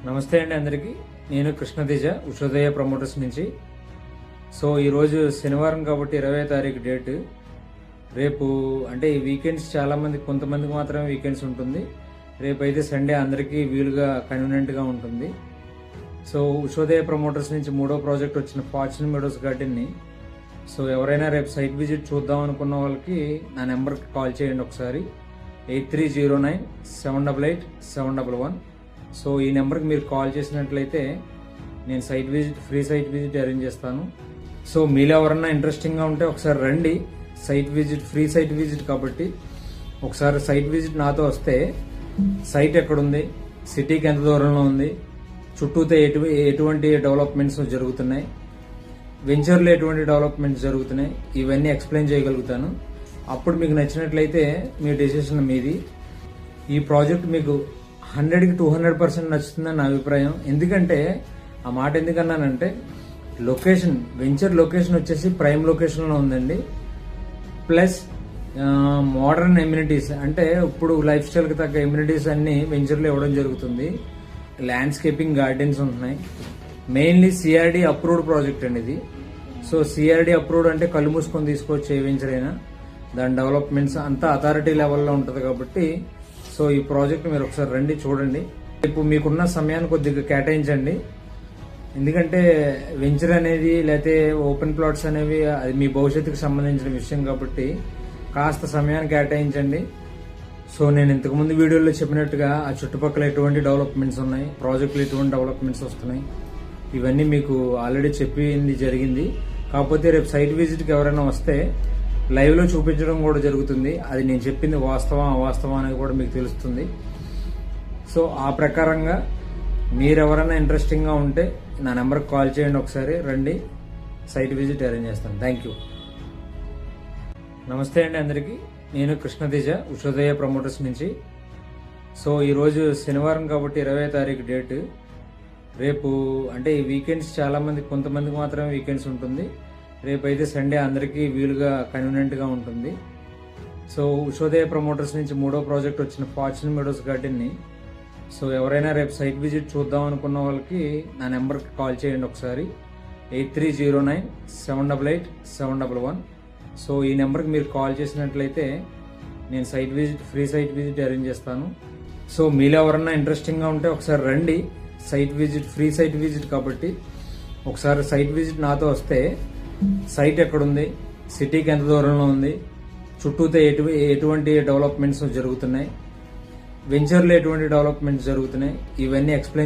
నమస్తే అండి అందరికీ. నేను కృష్ణతేజ ఉషోదయ ప్రమోటర్స్ నుంచి. సో ఈరోజు శనివారం కాబట్టి 20వ తారీఖు డేట్. రేపు అంటే ఈ వీకెండ్స్ చాలామంది, కొంతమందికి మాత్రమే వీకెండ్స్ ఉంటుంది. రేపు అయితే సండే అందరికీ వీలుగా కన్వీనియంట్గా ఉంటుంది. సో ఉషోదయ ప్రమోటర్స్ నుంచి మూడో ప్రాజెక్ట్ వచ్చిన ఫార్చ్యూన్ మెడోస్ గార్డెన్ని సో ఎవరైనా రేపు సైట్ విజిట్ చూద్దాం అనుకున్న వాళ్ళకి నా నెంబర్కి కాల్ చేయండి ఒకసారి. 8309788711. సో ఈ నెంబర్కి మీరు కాల్ చేసినట్లయితే నేను ఫ్రీ సైట్ విజిట్ అరేంజ్ చేస్తాను. సో మీలో ఎవరన్నా ఇంట్రెస్టింగ్గా ఉంటే ఒకసారి రండి. ఫ్రీ సైట్ విజిట్ కాబట్టి ఒకసారి సైట్ విజిట్ నాతో వస్తే సైట్ ఎక్కడుంది, సిటీకి ఎంత దూరంలో ఉంది, చుట్టూతో ఎటువంటి డెవలప్మెంట్స్ జరుగుతున్నాయి, వెంచర్లో ఎటువంటి డెవలప్మెంట్స్ జరుగుతున్నాయి, ఇవన్నీ ఎక్స్ప్లెయిన్ చేయగలుగుతాను. అప్పుడు మీకు నచ్చినట్లయితే మీ డెసిషన్ మీది. ఈ ప్రాజెక్ట్ మీకు 100కి 200% నచ్చుతుందని నా అభిప్రాయం. ఎందుకంటే ఆ మాట ఎందుకన్నానంటే వెంచర్ లొకేషన్ వచ్చేసి ప్రైమ్ లొకేషన్లో ఉందండి. ప్లస్ మోడర్న్ ఎమ్యూనిటీస్, అంటే ఇప్పుడు లైఫ్ స్టైల్కి తగ్గ ఎమ్యూనిటీస్ అన్ని వెంచర్లో ఇవ్వడం జరుగుతుంది. ల్యాండ్స్కేపింగ్ గార్డెన్స్ ఉంటున్నాయి. మెయిన్లీ సిఆర్డి అప్రూవ్డ్ ప్రాజెక్ట్ అండి ఇది. సో సిఆర్డి అప్రూవ్డ్ అంటే కళ్ళు మూసుకొని తీసుకోవచ్చు ఏ వెంచర్ అయినా. దాని డెవలప్మెంట్స్ అంతా అథారిటీ లెవెల్లో ఉంటుంది కాబట్టి సో ఈ ప్రాజెక్ట్ మీరు ఒకసారి రండి, చూడండి. ఇప్పుడు మీకున్న సమయాన్ని కొద్దిగా కేటాయించండి. ఎందుకంటే వెంచర్ అనేది లేకపోతే ఓపెన్ ప్లాట్స్ అనేవి అది మీ భవిష్యత్తుకు సంబంధించిన విషయం కాబట్టి కాస్త సమయాన్ని కేటాయించండి. సో నేను ఇంతకుముందు వీడియోలో చెప్పినట్టుగా ఆ చుట్టుపక్కల ఎటువంటి డెవలప్మెంట్స్ ఉన్నాయి, ప్రాజెక్టులు ఎటువంటి డెవలప్మెంట్స్ వస్తున్నాయి, ఇవన్నీ మీకు ఆల్రెడీ చెప్పింది జరిగింది. కాకపోతే రేపు సైట్ విజిట్కి ఎవరైనా వస్తే లైవ్లో చూపించడం కూడా జరుగుతుంది. అది నేను చెప్పింది వాస్తవం అవాస్తవం అనేది కూడా మీకు తెలుస్తుంది. సో ఆ ప్రకారంగా మీరెవరైనా ఇంట్రెస్టింగ్గా ఉంటే నా నెంబర్కి కాల్ చేయండి ఒకసారి. రండి, సైట్ విజిట్ అరేంజ్ చేస్తాను. Thank you. నమస్తే అండి అందరికీ. నేను కృష్ణతేజ ఉషోదయ ప్రమోటర్స్ నుంచి. సో ఈరోజు శనివారం కాబట్టి 20వ తారీఖు డేట్. రేపు అంటే ఈ వీకెండ్స్ చాలామంది, కొంతమందికి మాత్రమే వీకెండ్స్ ఉంటుంది. రేపు అయితే సండే అందరికీ వీలుగా కన్వీనియంట్గా ఉంటుంది. సో ఉషోదయ ప్రమోటర్స్ నుంచి మూడో ప్రాజెక్ట్ వచ్చిన ఫార్చ్యూన్ మెడోస్ గార్డెన్ని సో ఎవరైనా రేపు సైట్ విజిట్ చూద్దాం అనుకున్న వాళ్ళకి నా నెంబర్కి కాల్ చేయండి ఒకసారి. 8309788711. సో ఈ నెంబర్కి మీరు కాల్ చేసినట్లయితే నేను ఫ్రీ సైట్ విజిట్ అరేంజ్ చేస్తాను. సో మీలో ఎవరన్నా ఇంట్రెస్టింగ్గా ఉంటే ఒకసారి రండి. ఫ్రీ సైట్ విజిట్ కాబట్టి ఒకసారి సైట్ విజిట్ నాతో వస్తే సైట్ ఎక్కడుంది, సిటీకి ఎంత దూరంలో ఉంది, చుట్టూతో ఎటువంటి డెవలప్మెంట్స్ జరుగుతున్నాయి, వెంచర్లో ఎటువంటి డెవలప్మెంట్స్ జరుగుతున్నాయి, ఇవన్నీ ఎక్స్ప్లెయిన్